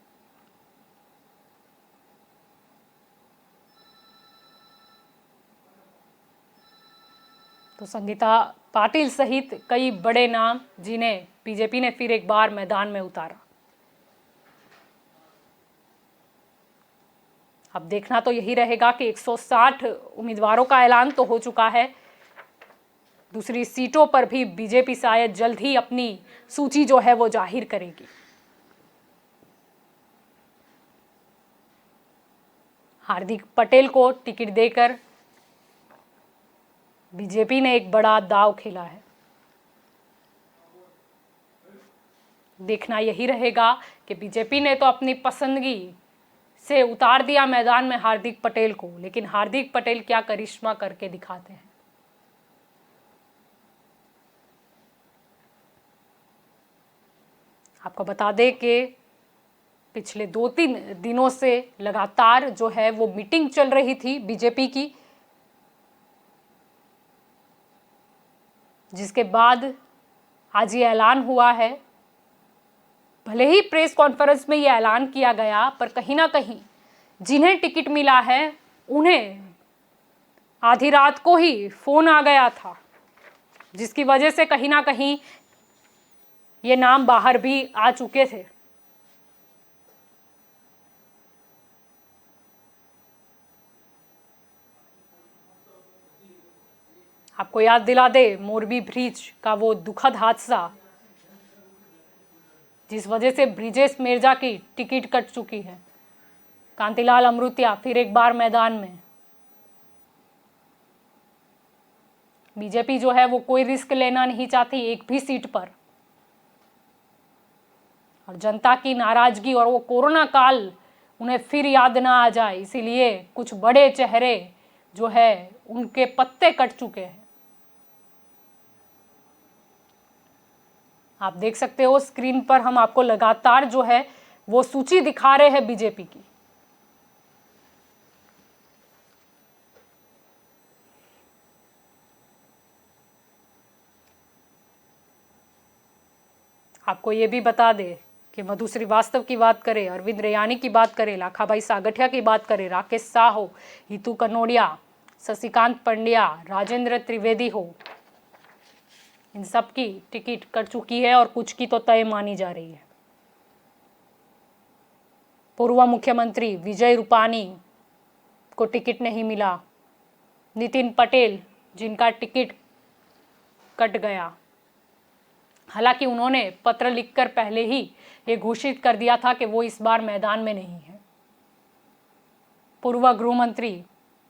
तो संगीता पाटिल सहित कई बड़े नाम जिन्हें बीजेपी ने फिर एक बार मैदान में उतारा। अब देखना तो यही रहेगा कि 160 उम्मीदवारों का ऐलान तो हो चुका है, दूसरी सीटों पर भी बीजेपी शायद जल्द ही अपनी सूची जो है वो जाहिर करेगी। हार्दिक पटेल को टिकट देकर बीजेपी ने एक बड़ा दांव खेला है। देखना यही रहेगा कि बीजेपी ने तो अपनी पसंदगी से उतार दिया मैदान में हार्दिक पटेल को, लेकिन हार्दिक पटेल क्या करिश्मा करके दिखाते हैं। आपको बता दें कि पिछले 2-3 दिनों से लगातार जो है वो मीटिंग चल रही थी बीजेपी की, जिसके बाद आज ये ऐलान हुआ है। भले ही प्रेस कॉन्फ्रेंस में ये ऐलान किया गया, पर कहीं ना कहीं जिन्हें टिकट मिला है उन्हें आधी रात को ही फोन आ गया था, जिसकी वजह से कहीं ना कहीं ये नाम बाहर भी आ चुके थे। आपको याद दिला दे मोरबी ब्रिज का वो दुखद हादसा, जिस वजह से ब्रिजेश मेरजा की टिकट कट चुकी है। कांतिलाल अमृतिया फिर एक बार मैदान में। बीजेपी जो है वो कोई रिस्क लेना नहीं चाहती एक भी सीट पर, और जनता की नाराजगी और वो कोरोना काल उन्हें फिर याद ना आ जाए, इसीलिए कुछ बड़े चेहरे जो है उनके पत्ते कट चुके हैं। आप देख सकते हो स्क्रीन पर हम आपको लगातार जो है वो सूची दिखा रहे हैं बीजेपी की। आपको ये भी बता दे कि मधु श्रीवास्तव की बात करें, अरविंद रैयानी की बात करें, लाखाबाई सागठिया की बात करें, राकेश शाह हो, हितू कनोडिया, शशिकांत पंड्या, राजेंद्र त्रिवेदी हो, इन सब की टिकट कट चुकी है और कुछ की तो तय मानी जा रही है। पूर्व मुख्यमंत्री विजय रूपानी को टिकट नहीं मिला। नितिन पटेल जिनका टिकट कट गया, हालांकि उन्होंने पत्र लिखकर पहले ही ये घोषित कर दिया था कि वो इस बार मैदान में नहीं है। पूर्व गृह मंत्री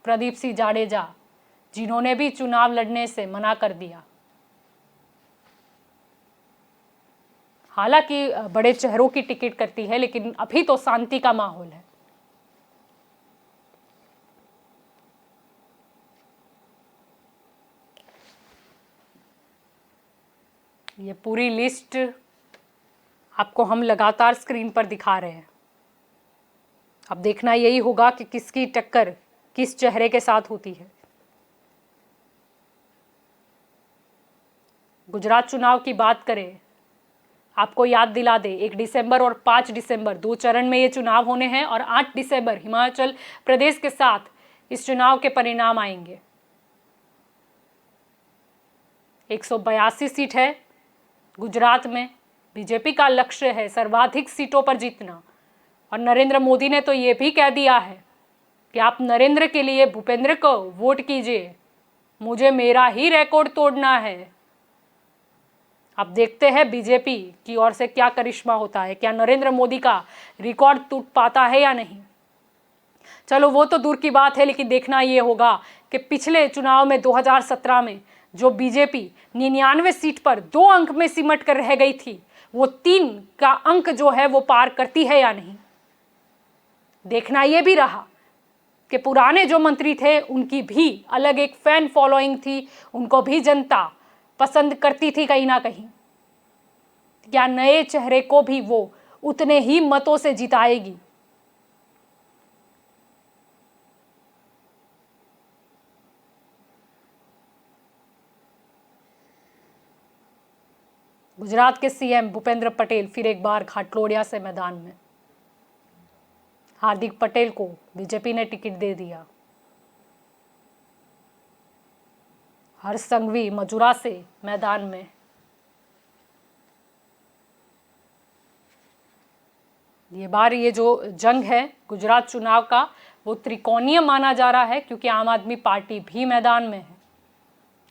प्रदीप सिंह जाडेजा, जिन्होंने भी चुनाव लड़ने से मना कर दिया। हालांकि बड़े चेहरों की टिकट कटती है, लेकिन अभी तो शांति का माहौल है। ये पूरी लिस्ट आपको हम लगातार स्क्रीन पर दिखा रहे हैं। अब देखना यही होगा कि किसकी टक्कर किस चेहरे के साथ होती है। गुजरात चुनाव की बात करें, आपको याद दिला दे 1 दिसंबर और 5 दिसंबर 2 चरण में ये चुनाव होने हैं, और 8 दिसंबर हिमाचल प्रदेश के साथ इस चुनाव के परिणाम आएंगे। 182 सीट है गुजरात में। बीजेपी का लक्ष्य है सर्वाधिक सीटों पर जीतना, और नरेंद्र मोदी ने तो ये भी कह दिया है कि आप नरेंद्र के लिए भूपेंद्र को वोट कीजिए, मुझे मेरा ही रिकॉर्ड तोड़ना है। अब देखते हैं बीजेपी की ओर से क्या करिश्मा होता है, क्या नरेंद्र मोदी का रिकॉर्ड टूट पाता है या नहीं। चलो वो तो दूर की बात है, लेकिन देखना ये होगा कि पिछले चुनाव में 2017 में जो बीजेपी 99 सीट पर 2 अंक में सिमट कर रह गई थी, वो 3 का अंक जो है वो पार करती है या नहीं। देखना ये भी रहा कि पुराने जो मंत्री थे उनकी भी अलग एक फैन फॉलोइंग थी, उनको भी जनता पसंद करती थी कहीं ना कहीं। क्या नए चेहरे को भी वो उतने ही मतों से जिताएगी। गुजरात के सीएम भूपेंद्र पटेल फिर एक बार घाटलोड़िया से मैदान में। हार्दिक पटेल को बीजेपी ने टिकट दे दिया। हर्ष संघवी मजूरा से मैदान में। ये बार ये जो जंग है गुजरात चुनाव का वो त्रिकोणीय माना जा रहा है, क्योंकि आम आदमी पार्टी भी मैदान में है।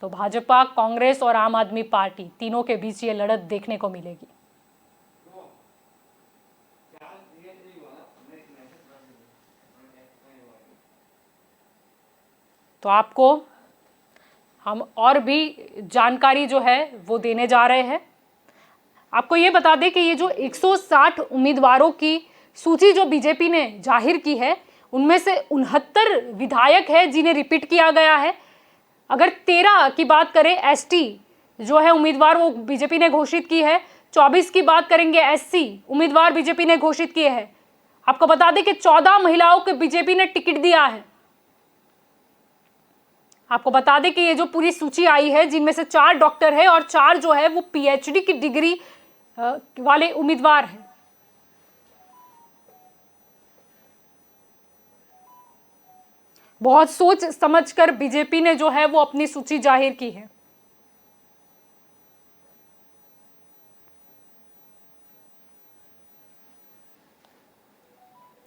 तो भाजपा, कांग्रेस और आम आदमी पार्टी तीनों के बीच ये लड़त देखने को मिलेगी। तो आपको हम और भी जानकारी जो है वो देने जा रहे हैं। आपको ये बता दें कि ये जो 160 उम्मीदवारों की सूची जो बीजेपी ने जाहिर की है, उनमें से 69 विधायक है जिन्हें रिपीट किया गया है। अगर 13 की बात करें एसटी जो है उम्मीदवार, वो बीजेपी ने घोषित की है। 24 की बात करेंगे एससी उम्मीदवार बीजेपी ने घोषित किए हैं। आपको बता दें कि 14 महिलाओं को बीजेपी ने टिकट दिया है। आपको बता दें कि ये जो पूरी सूची आई है, जिनमें से 4 डॉक्टर है और 4 जो है वो पीएचडी की डिग्री वाले उम्मीदवार हैं। बहुत सोच समझकर बीजेपी ने जो है वो अपनी सूची जाहिर की है।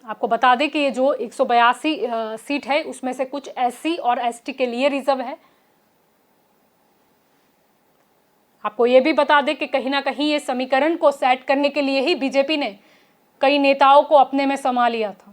आपको बता दें कि ये जो 182 सीट है उसमें से कुछ एससी और एसटी के लिए रिजर्व है। आपको ये भी बता दें कि कहीं ना कहीं ये समीकरण को सेट करने के लिए ही बीजेपी ने कई नेताओं को अपने में समा लिया था।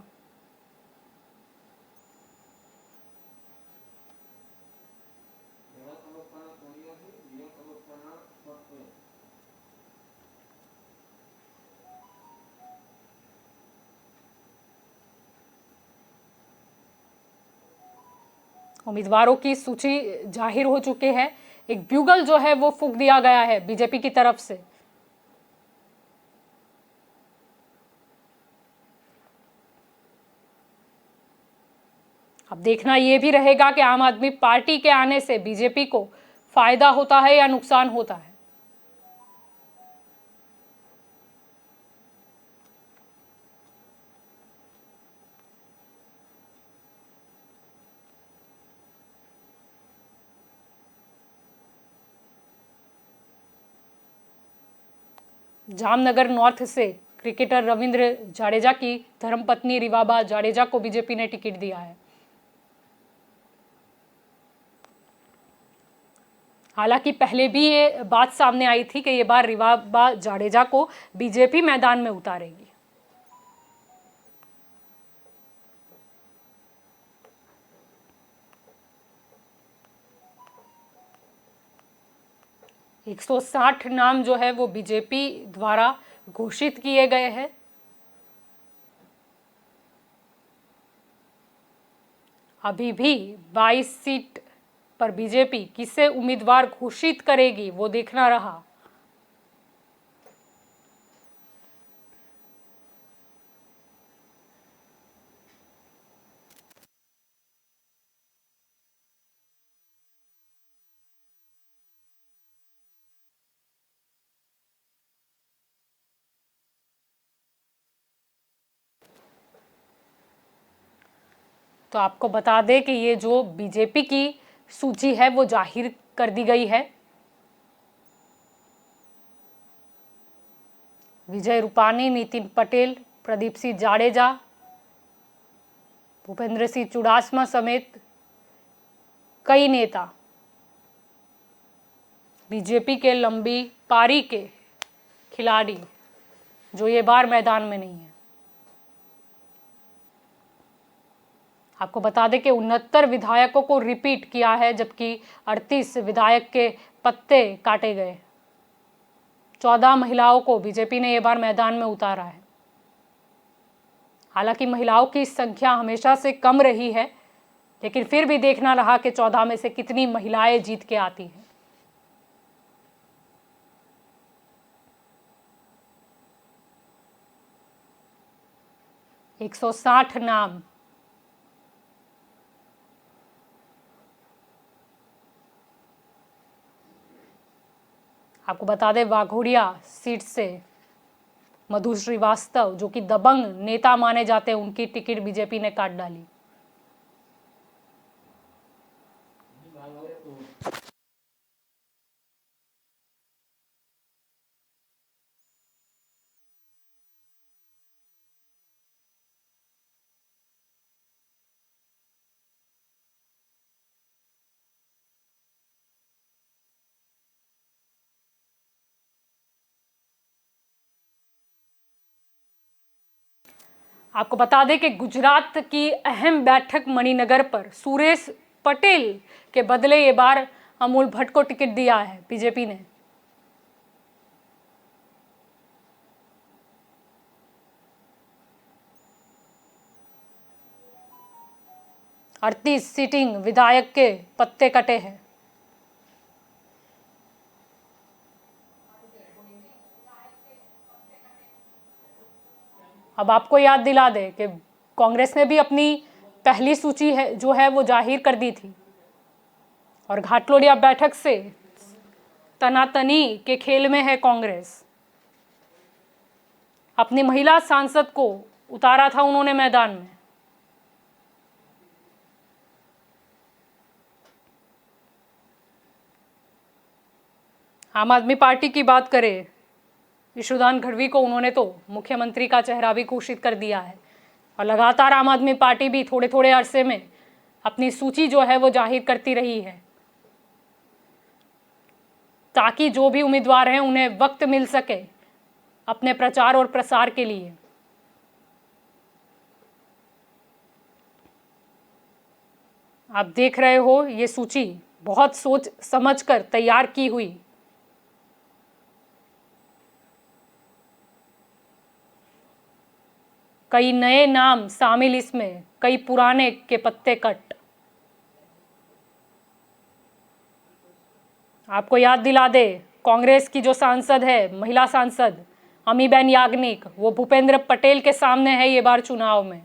उम्मीदवारों की सूची जाहिर हो चुकी है। एक ब्यूगल जो है वो फूंक दिया गया है बीजेपी की तरफ से। अब देखना ये भी रहेगा कि आम आदमी पार्टी के आने से बीजेपी को फायदा होता है या नुकसान होता है। जामनगर नॉर्थ से क्रिकेटर रविंद्र जाडेजा की धर्मपत्नी रिवाबा जाडेजा को बीजेपी ने टिकट दिया है। हालांकि पहले भी ये बात सामने आई थी कि ये बार रिवाबा जाडेजा को बीजेपी मैदान में उतारेगी। एक 160 नाम जो है वो बीजेपी द्वारा घोषित किए गए हैं। अभी भी 22 सीट पर बीजेपी किसे उम्मीदवार घोषित करेगी वो देखना रहा। तो आपको बता दें कि ये जो बीजेपी की सूची है वो जाहिर कर दी गई है। विजय रूपानी, नितिन पटेल, प्रदीप सिंह जाडेजा, भूपेंद्र सिंह चुड़ासमा समेत कई नेता बीजेपी के लंबी पारी के खिलाड़ी जो ये बार मैदान में नहीं है। आपको बता दें कि 69 विधायकों को रिपीट किया है, जबकि 38 विधायक के पत्ते काटे गए। 14 महिलाओं को बीजेपी ने ये बार मैदान में उतारा है। हालांकि महिलाओं की संख्या हमेशा से कम रही है, लेकिन फिर भी देखना रहा कि 14 में से कितनी महिलाएं जीत के आती हैं। एक 160 नाम आपको बता दें वाघोडिया सीट से मधु श्रीवास्तव जो कि दबंग नेता माने जाते हैं, उनकी टिकट बीजेपी ने काट डाली। आपको बता दें कि गुजरात की अहम बैठक मणिनगर पर सुरेश पटेल के बदले ये बार अमूल भट्ट को टिकट दिया है बीजेपी ने। अड़तीस सीटिंग विधायक के पत्ते कटे हैं। अब आपको याद दिला दे कि कांग्रेस ने भी अपनी पहली सूची है जो है वो जाहिर कर दी थी और घाटलोडिया बैठक से तनातनी के खेल में है कांग्रेस। अपनी महिला सांसद को उतारा था उन्होंने मैदान में। आम आदमी पार्टी की बात करें, यशोदान गढ़वी को उन्होंने तो मुख्यमंत्री का चेहरा भी घोषित कर दिया है और लगातार आम आदमी पार्टी भी थोड़े थोड़े अरसे में अपनी सूची जो है वो जाहिर करती रही है ताकि जो भी उम्मीदवार हैं उन्हें वक्त मिल सके अपने प्रचार और प्रसार के लिए। आप देख रहे हो ये सूची बहुत सोच समझकर तैयार की हुई। कई नए नाम शामिल इसमें, कई पुराने के पत्ते कट। आपको याद दिला दे, कांग्रेस की जो सांसद है, महिला सांसद अमीबेन याग्निक, वो भूपेंद्र पटेल के सामने है ये बार चुनाव में।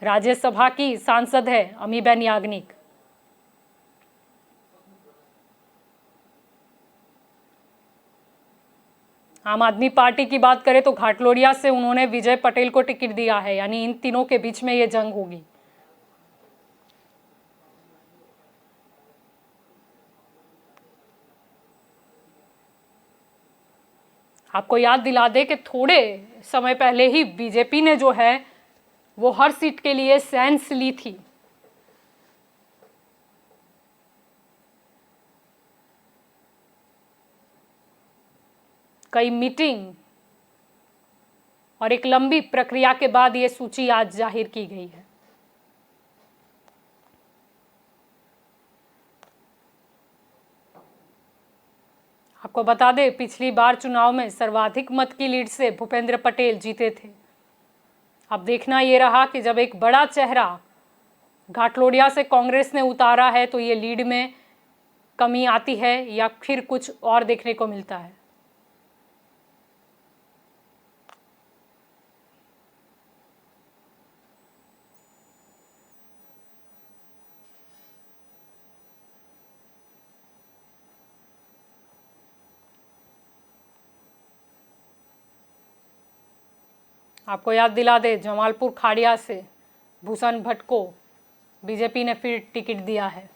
राज्यसभा की सांसद है अमीबेन याग्निक। आम आदमी पार्टी की बात करें तो घाटलोडिया से उन्होंने विजय पटेल को टिकट दिया है, यानी इन तीनों के बीच में ये जंग होगी। आपको याद दिला दे कि थोड़े समय पहले ही बीजेपी ने जो है वो हर सीट के लिए सेंस ली थी। कई मीटिंग और एक लंबी प्रक्रिया के बाद ये सूची आज जाहिर की गई है। आपको बता दें, पिछली बार चुनाव में सर्वाधिक मत की लीड से भूपेंद्र पटेल जीते थे। अब देखना ये रहा कि जब एक बड़ा चेहरा घाटलोडिया से कांग्रेस ने उतारा है तो ये लीड में कमी आती है या फिर कुछ और देखने को मिलता है। आपको याद दिला दे, जमालपुर खाड़िया से भूषण भट्ट को बीजेपी ने फिर टिकट दिया है।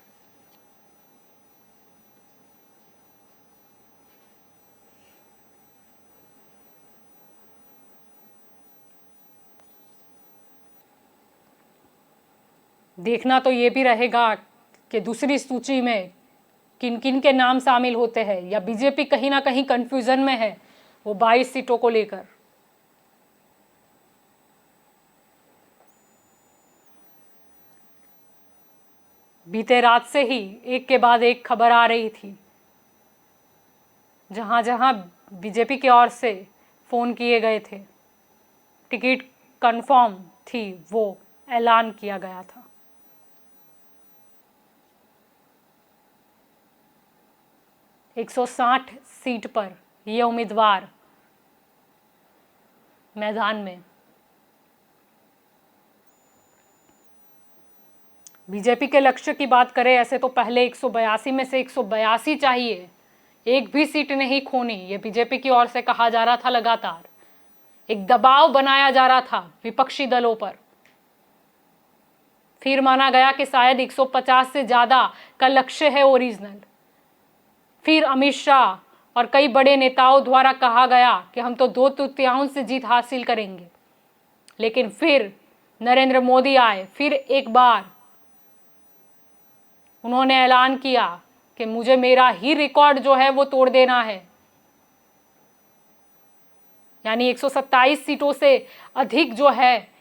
देखना तो ये भी रहेगा कि दूसरी सूची में किन किन के नाम शामिल होते हैं या बीजेपी कहीं ना कहीं कंफ्यूजन में है वो 22 सीटों को लेकर। बीते रात से ही एक के बाद एक खबर आ रही थी, जहां जहां बीजेपी की ओर से फोन किए गए थे, टिकट कंफर्म थी, वो ऐलान किया गया था। एक 160 सीट पर ये उम्मीदवार मैदान में। बीजेपी के लक्ष्य की बात करें ऐसे तो पहले 182 में से 182 चाहिए, एक भी सीट नहीं खोनी, ये बीजेपी की ओर से कहा जा रहा था। लगातार एक दबाव बनाया जा रहा था विपक्षी दलों पर। फिर माना गया कि शायद 150 से ज्यादा का लक्ष्य है ओरिजिनल। फिर अमित शाह और कई बड़े नेताओं द्वारा कहा गया कि हम तो 2/3 से जीत हासिल करेंगे। लेकिन फिर नरेंद्र मोदी आए, फिर एक बार उन्होंने ऐलान किया कि मुझे मेरा ही रिकॉर्ड जो है वो तोड़ देना है, यानी 127 सीटों से अधिक जो है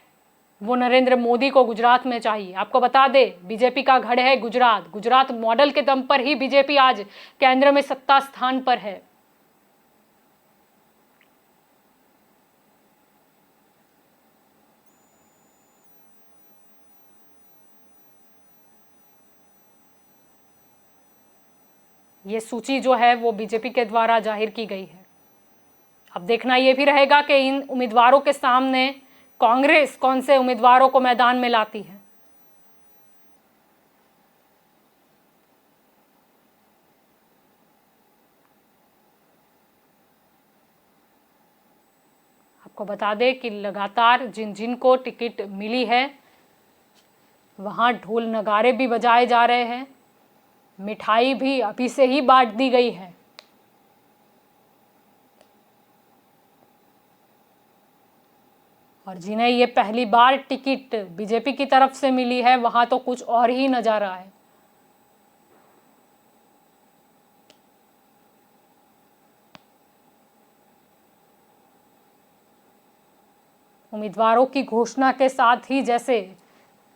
वो नरेंद्र मोदी को गुजरात में चाहिए। आपको बता दे, बीजेपी का गढ़ है गुजरात। गुजरात मॉडल के दम पर ही बीजेपी आज केंद्र में सत्ता स्थान पर है। ये सूची जो है वो बीजेपी के द्वारा जाहिर की गई है। अब देखना ये भी रहेगा कि इन उम्मीदवारों के सामने कांग्रेस कौन से उम्मीदवारों को मैदान में लाती है। आपको बता दें कि लगातार जिन जिन को टिकट मिली है वहां ढोल नगारे भी बजाए जा रहे हैं, मिठाई भी अभी से ही बांट दी गई है। और जिन्हें ये पहली बार टिकट बीजेपी की तरफ से मिली है वहां तो कुछ और ही नजारा है। उम्मीदवारों की घोषणा के साथ ही जैसे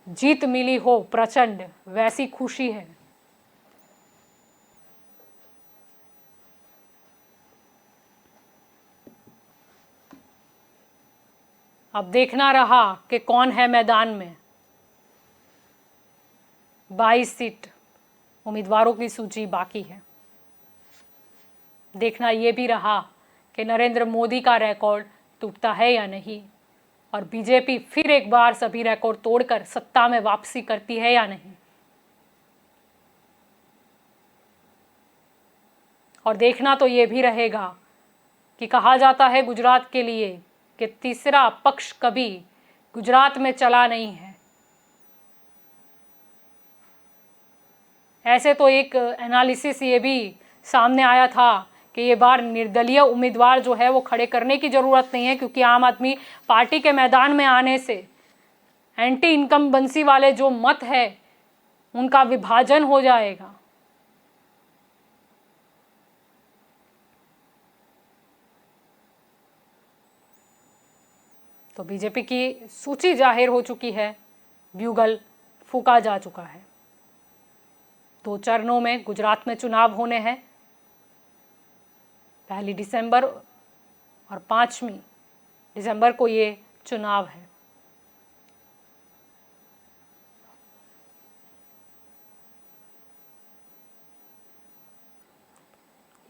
जीत मिली हो प्रचंड, वैसी खुशी है। अब देखना रहा कि कौन है मैदान में। 22 सीट उम्मीदवारों की सूची बाकी है। देखना यह भी रहा कि नरेंद्र मोदी का रिकॉर्ड टूटता है या नहीं, और बीजेपी फिर एक बार सभी रिकॉर्ड तोड़कर सत्ता में वापसी करती है या नहीं। और देखना तो यह भी रहेगा कि कहा जाता है गुजरात के लिए कि तीसरा पक्ष कभी गुजरात में चला नहीं है। ऐसे तो एक एनालिसिस ये भी सामने आया था कि ये बार निर्दलीय उम्मीदवार जो है वो खड़े करने की ज़रूरत नहीं है, क्योंकि आम आदमी पार्टी के मैदान में आने से एंटी इनकम्बेंसी वाले जो मत है उनका विभाजन हो जाएगा। तो बीजेपी की सूची जाहिर हो चुकी है, ब्यूगल फूंका जा चुका है। 2 चरणों में गुजरात में चुनाव होने हैं, 1 दिसंबर और 5 दिसंबर को ये चुनाव है।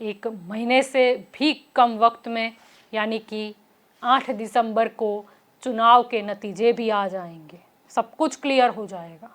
एक महीने से भी कम वक्त में, यानी कि 8 दिसंबर को चुनाव के नतीजे भी आ जाएंगे, सब कुछ क्लियर हो जाएगा।